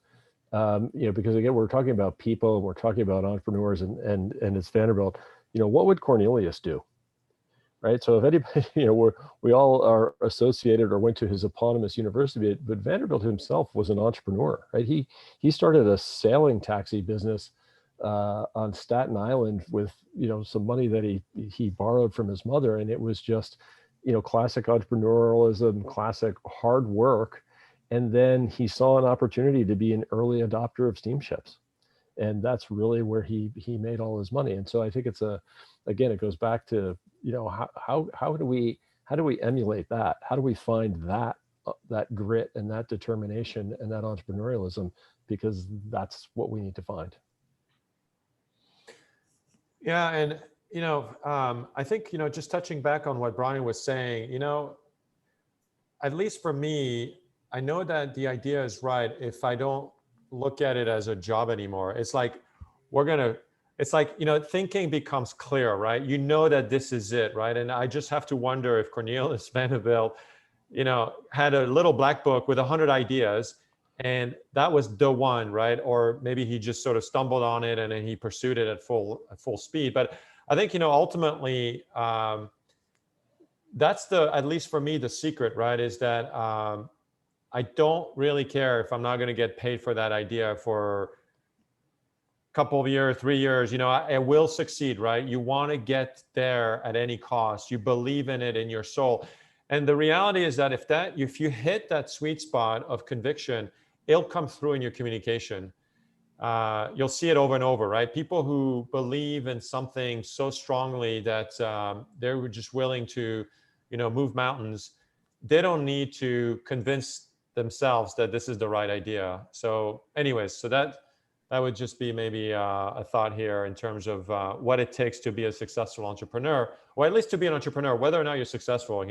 because again, we're talking about people, we're talking about entrepreneurs, and it's Vanderbilt. What would Cornelius do, right? So if anybody, we all are associated or went to his eponymous university, but Vanderbilt himself was an entrepreneur, right? He started a sailing taxi business on Staten Island with some money that he borrowed from his mother, and it was just classic entrepreneurialism, classic hard work. And then he saw an opportunity to be an early adopter of steamships, and that's really where he made all his money. And so I think it goes back to how do we emulate that? How do we find that grit and that determination and that entrepreneurialism, because that's what we need to find. Yeah, and I think just touching back on what Brian was saying, at least for me, I know that the idea is right if I don't look at it as a job anymore. It's like thinking becomes clear, right? That this is it, right? And I just have to wonder if Cornelius Vanderbilt, had a little black book with 100 ideas, and that was the one, right? Or maybe he just sort of stumbled on it and then he pursued it at full speed. But I think, ultimately, that's at least for me, the secret, right? Is that I don't really care if I'm not going to get paid for that idea for a couple of years, 3 years, I will succeed, right? You want to get there at any cost. You believe in it in your soul. And the reality is that if you hit that sweet spot of conviction, it'll come through in your communication. You'll see it over and over, right? People who believe in something so strongly that they're just willing to, move mountains. They don't need to convince themselves that this is the right idea. So anyways, so that would just be maybe a thought here in terms of what it takes to be a successful entrepreneur, or at least to be an entrepreneur. Whether or not you're successful,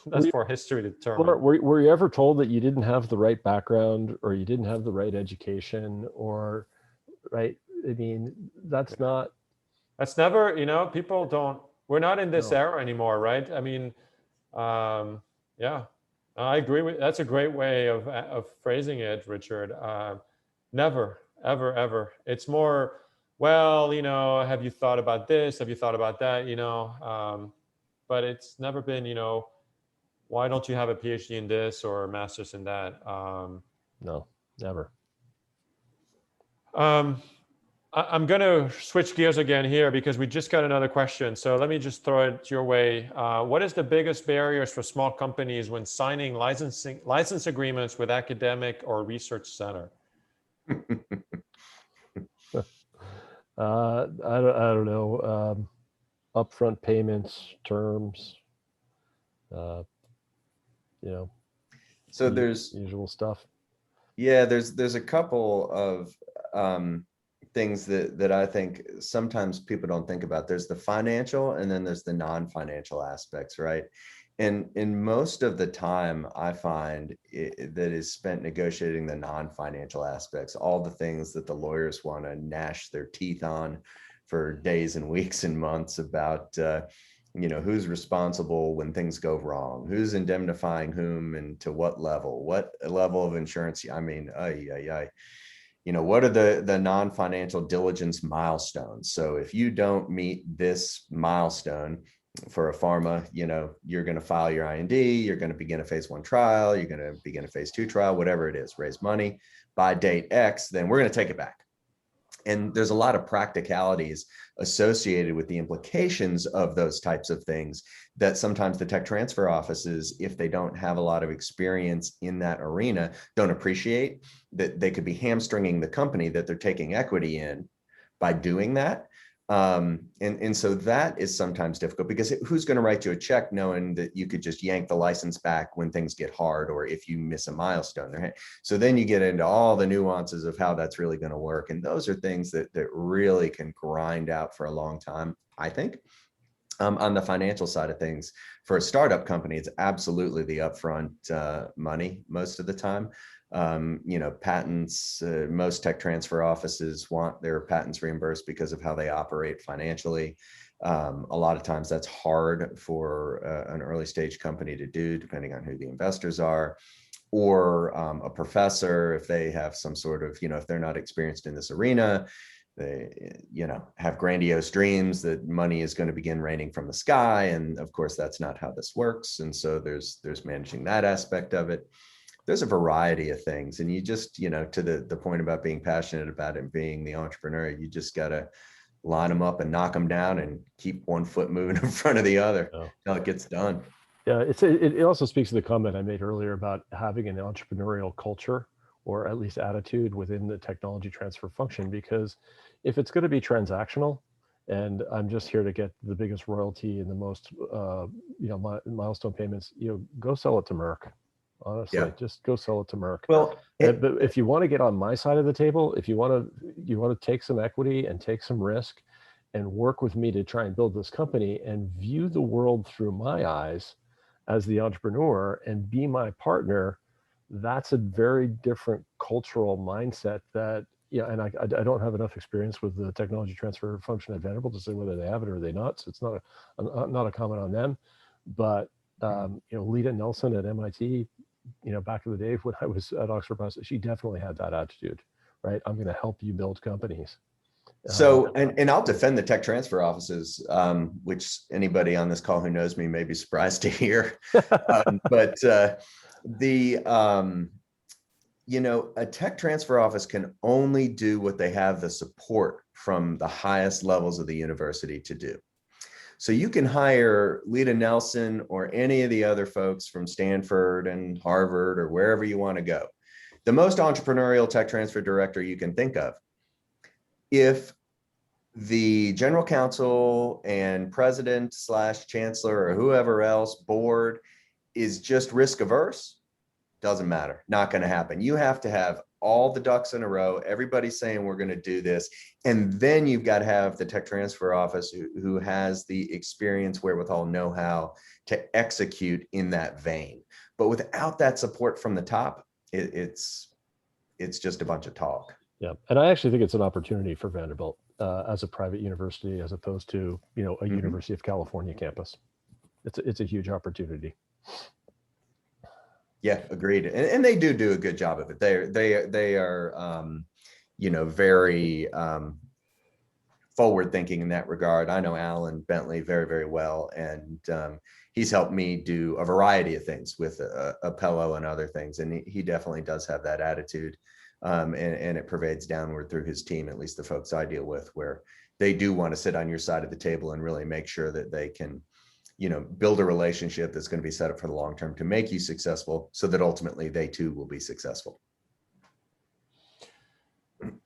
that's for history to determine. Were you ever told that you didn't have the right background, or you didn't have the right education, or right? I mean, that's never, people don't, we're not in this No. era anymore, right? I mean, yeah, I agree with, that's a great way of phrasing it, Richard. Never, ever, ever. It's more, well, have you thought about this? Have you thought about that? But it's never been, why don't you have a PhD in this or a master's in that? No, never. I'm going to switch gears again here because we just got another question. So let me just throw it your way. What is the biggest barriers for small companies when signing license agreements with academic or research center? I don't know. Upfront payments, terms, So there's usual stuff. Yeah, there's a couple of things that I think sometimes people don't think about. There's the financial, and then there's the non-financial aspects, right? And in most of the time, I find that is spent negotiating the non-financial aspects, all the things that the lawyers want to gnash their teeth on for days and weeks and months about, who's responsible when things go wrong, who's indemnifying whom and to what level of insurance. I mean, what are the non-financial diligence milestones? So if you don't meet this milestone for a pharma, you're going to file your IND, you're going to begin a phase 1 trial, you're going to begin a phase 2 trial, whatever it is, raise money by date X, then we're going to take it back. And there's a lot of practicalities associated with the implications of those types of things that sometimes the tech transfer offices, if they don't have a lot of experience in that arena, don't appreciate that they could be hamstringing the company that they're taking equity in by doing that. And so that is sometimes difficult because who's going to write you a check knowing that you could just yank the license back when things get hard or if you miss a milestone, right? So then you get into all the nuances of how that's really going to work. And those are things that really can grind out for a long time, I think. On the financial side of things, for a startup company, it's absolutely the upfront money most of the time. Patents, most tech transfer offices want their patents reimbursed because of how they operate financially. A lot of times that's hard for an early stage company to do, depending on who the investors are, or a professor, if they have some sort of, if they're not experienced in this arena, they, have grandiose dreams that money is going to begin raining from the sky. And of course, that's not how this works. And so there's managing that aspect of it. There's a variety of things. And you just, to the point about being passionate about it and being the entrepreneur, you just got to line them up and knock them down and keep one foot moving in front of the other until it gets done. Yeah, it also speaks to the comment I made earlier about having an entrepreneurial culture or at least attitude within the technology transfer function, because if it's going to be transactional and I'm just here to get the biggest royalty and the most, milestone payments, go sell it to Merck. Honestly, just go sell it to Merck. Well, but if you want to get on my side of the table, if you want to take some equity and take some risk and work with me to try and build this company and view the world through my eyes as the entrepreneur and be my partner, that's a very different cultural mindset that, and I don't have enough experience with the technology transfer function at Vanderbilt to say whether they have it or they not. So it's not a comment on them, but Lita Nelson at MIT, back in the day when I was at Oxford Press, she definitely had that attitude, right? I'm going to help you build companies. So, and I'll defend the tech transfer offices, which anybody on this call who knows me may be surprised to hear. But a tech transfer office can only do what they have the support from the highest levels of the university to do. So you can hire Lita Nelson or any of the other folks from Stanford and Harvard or wherever you want to go. The most entrepreneurial tech transfer director you can think of. If the general counsel and president/chancellor or whoever else board is just risk averse, Doesn't matter. Not going to happen. You have to have all the ducks in a row. Everybody's saying we're going to do this. And then you've got to have the tech transfer office who has the experience, wherewithal, know-how to execute in that vein. But without that support from the top, it's just a bunch of talk. Yeah, and I actually think it's an opportunity for Vanderbilt as a private university, as opposed to a University of California campus. It's a huge opportunity. Yeah, agreed. And they do a good job of it. They are very forward thinking in that regard. I know Alan Bentley very, very well, and he's helped me do a variety of things with Apello and other things. And he definitely does have that attitude, and it pervades downward through his team, at least the folks I deal with, where they do want to sit on your side of the table and really make sure that they can build a relationship that's going to be set up for the long term to make you successful, so that ultimately they too will be successful.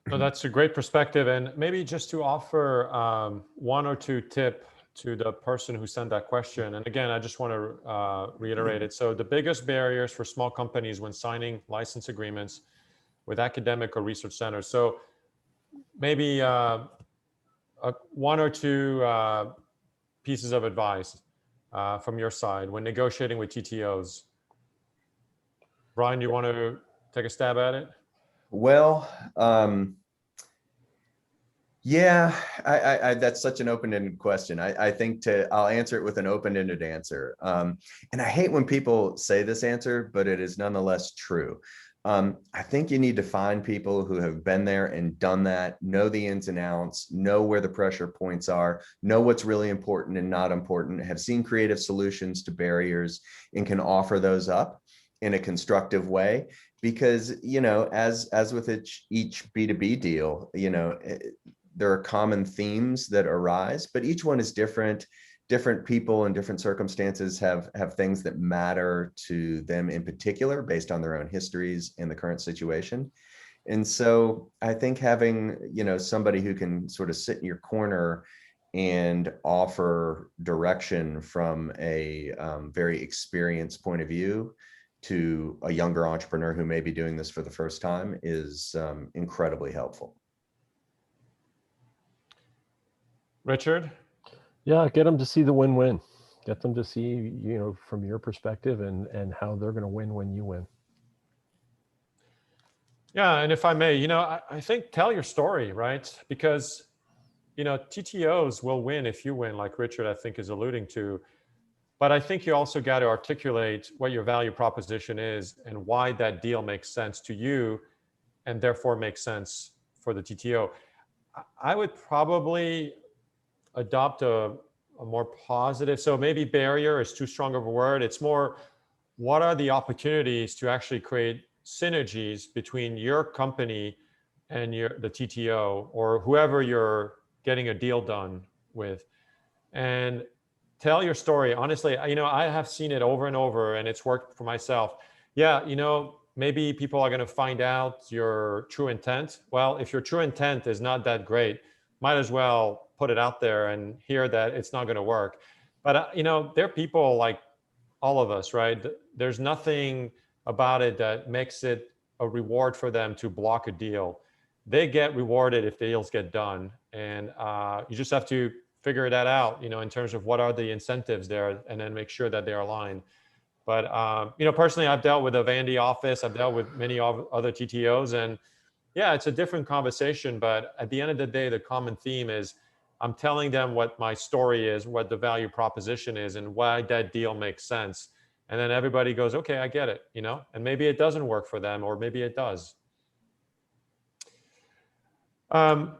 So that's a great perspective. And maybe just to offer one or two tip to the person who sent that question. And again, I just want to reiterate it. So the biggest barriers for small companies when signing license agreements with academic or research centers. So maybe one or two pieces of advice from your side when negotiating with TTOs. Brian, you want to take a stab at it? Well, yeah, I that's such an open-ended question. I think I'll answer it with an open-ended answer. And I hate when people say this answer, but it is nonetheless true. I think you need to find people who have been there and done that, know the ins and outs, know where the pressure points are, know what's really important and not important, have seen creative solutions to barriers, and can offer those up in a constructive way. Because, as with each B2B deal, there are common themes that arise, but each one is different. Different people in different circumstances have things that matter to them in particular based on their own histories and the current situation. And so I think having, somebody who can sort of sit in your corner and offer direction from a very experienced point of view to a younger entrepreneur who may be doing this for the first time is incredibly helpful. Richard? Yeah, get them to see the win-win. Get them to see, from your perspective and how they're going to win when you win. Yeah, and if I may, I think tell your story, right? Because, TTOs will win if you win, like Richard, I think, is alluding to. But I think you also got to articulate what your value proposition is and why that deal makes sense to you and therefore makes sense for the TTO. I would probably adopt a more positive, so maybe barrier is too strong of a word. It's more, what are the opportunities to actually create synergies between your company and the TTO or whoever you're getting a deal done with, and tell your story. Honestly, I have seen it over and over, and it's worked for myself. Yeah, maybe people are going to find out your true intent. Well, if your true intent is not that great, might as well put it out there and hear that it's not going to work. But, there are people like all of us, right? There's nothing about it that makes it a reward for them to block a deal. They get rewarded if deals get done. And you just have to figure that out, in terms of what are the incentives there, and then make sure that they're aligned. But, personally, I've dealt with a Vandy office. I've dealt with many other TTOs, and yeah, it's a different conversation. But at the end of the day, the common theme is I'm telling them what my story is, what the value proposition is, and why that deal makes sense. And then everybody goes, okay, I get it, and maybe it doesn't work for them, or maybe it does.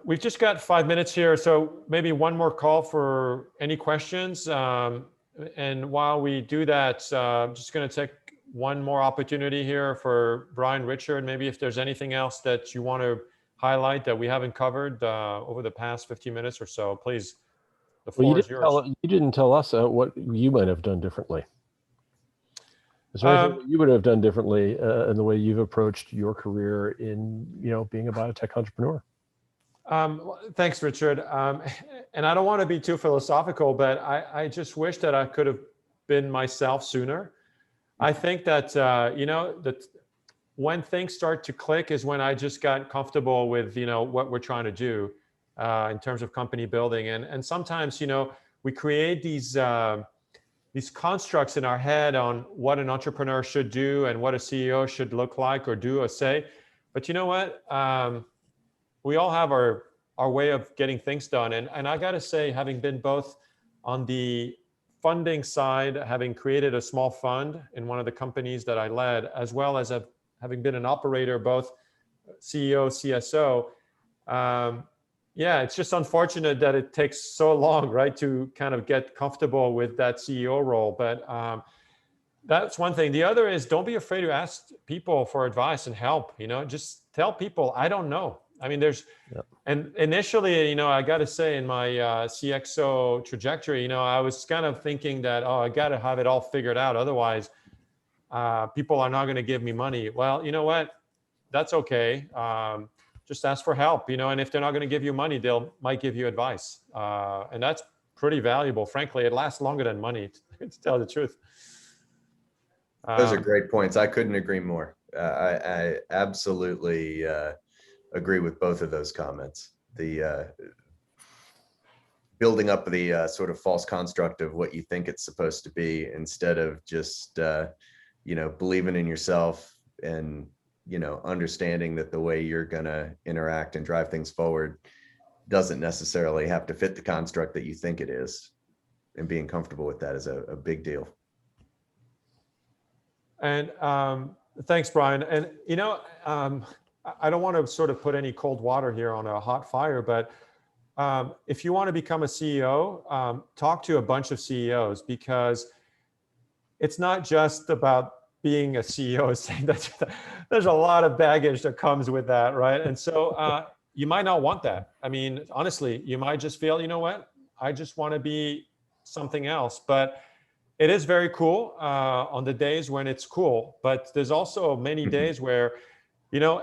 We've just got 5 minutes here, so maybe one more call for any questions. And while we do that, I'm just going to take one more opportunity here for Brian, Richard. Maybe if there's anything else that you want to highlight that we haven't covered over the past 15 minutes or so, please, the floor is yours. You didn't tell us what you might have done differently. Is there anything you would have done differently in the way you've approached your career in, being a biotech entrepreneur? Thanks, Richard. And I don't want to be too philosophical, but I just wish that I could have been myself sooner. I think that, that when things start to click is when I just got comfortable with, what we're trying to do in terms of company building. And sometimes, we create these constructs in our head on what an entrepreneur should do and what a CEO should look like or do or say. But you know what? We all have our way of getting things done. And I got to say, having been both on the funding side, having created a small fund in one of the companies that I led, as well as having been an operator, both CEO, CSO, yeah, it's just unfortunate that it takes so long, right, to kind of get comfortable with that CEO role. But that's one thing. The other is don't be afraid to ask people for advice and help. Just tell people, I don't know. I mean, and initially, I got to say in my CXO trajectory, I was kind of thinking that, I got to have it all figured out. Otherwise, people are not going to give me money. Well, you know what? That's okay. Just ask for help, and if they're not going to give you money, might give you advice. And that's pretty valuable. Frankly, it lasts longer than money, to tell the truth. Those are great points. I couldn't agree more. I absolutely agree with both of those comments. The building up the sort of false construct of what you think it's supposed to be, instead of just believing in yourself and understanding that the way you're going to interact and drive things forward doesn't necessarily have to fit the construct that you think it is, and being comfortable with that is a big deal. And thanks, Brian. And, I don't want to sort of put any cold water here on a hot fire, but if you want to become a CEO, talk to a bunch of CEOs, because it's not just about being a CEO, saying that there's a lot of baggage that comes with that, right? And so you might not want that. I mean, honestly, you might just feel, you know what, I just want to be something else. But it is very cool on the days when it's cool. But there's also many days where,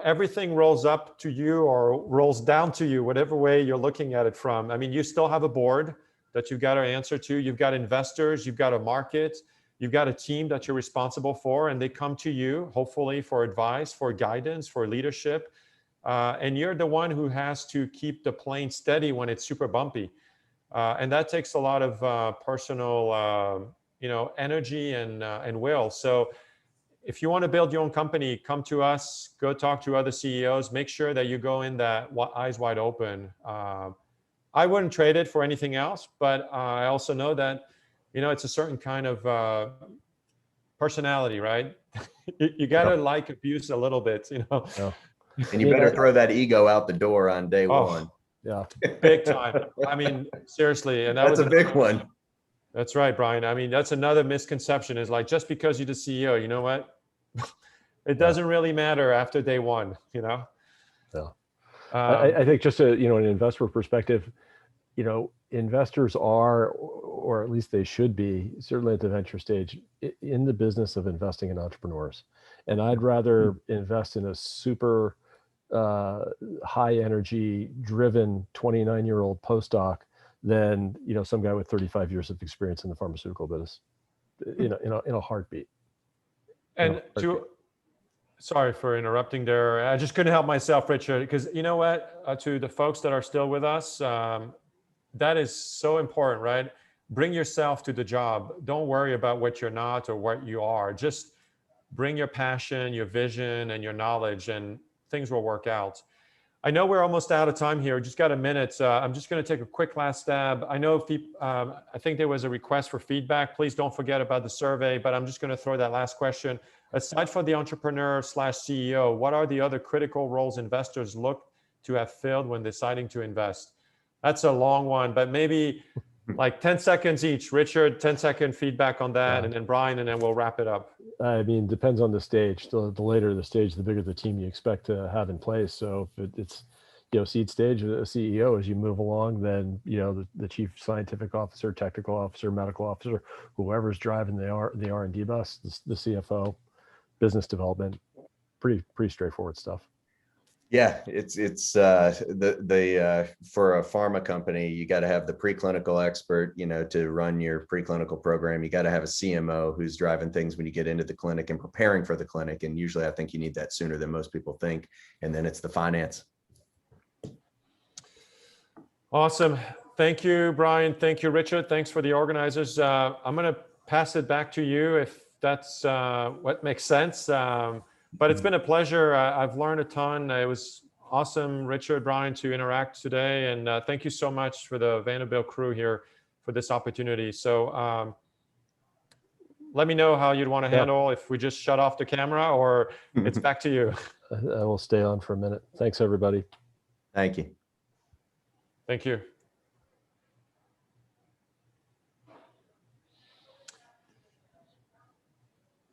everything rolls up to you or rolls down to you, whatever way you're looking at it from. I mean, you still have a board that you've got to answer to. You've got investors, you've got a market, you've got a team that you're responsible for, and they come to you, hopefully, for advice, for guidance, for leadership. And you're the one who has to keep the plane steady when it's super bumpy. And that takes a lot of personal, energy and will. So if you want to build your own company, come to us, go talk to other CEOs, make sure that you go in that eyes wide open. I wouldn't trade it for anything else, but I also know that, it's a certain kind of personality, right? You got to like abuse a little bit, Yeah. And you better throw that ego out the door on day one. Yeah. Big time. I mean, seriously. And that's a big one. That's right, Brian. I mean, that's another misconception, is like, just because you're the CEO, you know what? It doesn't really matter after day one, Yeah. I think just an investor perspective, investors are, or at least they should be, certainly at the venture stage, in the business of investing in entrepreneurs. And I'd rather invest in a super high energy driven 29-year-old postdoc than some guy with 35 years of experience in the pharmaceutical business, in a heartbeat. And sorry for interrupting there. I just couldn't help myself, Richard, because you know what? To the folks that are still with us, that is so important, right? Bring yourself to the job. Don't worry about what you're not or what you are. Just bring your passion, your vision, and your knowledge, and things will work out. I know we're almost out of time here. Just got a minute. I'm just going to take a quick last stab. I know I think there was a request for feedback. Please don't forget about the survey, but I'm just going to throw that last question. Aside from the entrepreneur/CEO, what are the other critical roles investors look to have filled when deciding to invest? That's a long one, but maybe like 10 seconds each. Richard, 10-second feedback on that, yeah. And then Brian, and then we'll wrap it up. I mean, depends on the stage. The later the stage, the bigger the team you expect to have in place. So if it's, seed stage, a CEO, as you move along, then, the chief scientific officer, technical officer, medical officer, whoever's driving the R&D bus, the CFO, business development, pretty straightforward stuff. Yeah, it's for a pharma company, you got to have the preclinical expert, to run your preclinical program. You got to have a CMO who's driving things when you get into the clinic and preparing for the clinic. And usually I think you need that sooner than most people think. And then it's the finance. Awesome. Thank you, Brian. Thank you, Richard. Thanks for the organizers. I'm going to pass it back to you if that's what makes sense. But it's been a pleasure. I've learned a ton. It was awesome, Richard, Brian, to interact today. And thank you so much for the Vanderbilt crew here for this opportunity. So let me know how you'd want to handle if we just shut off the camera or it's back to you. I will stay on for a minute. Thanks, everybody. Thank you. Thank you.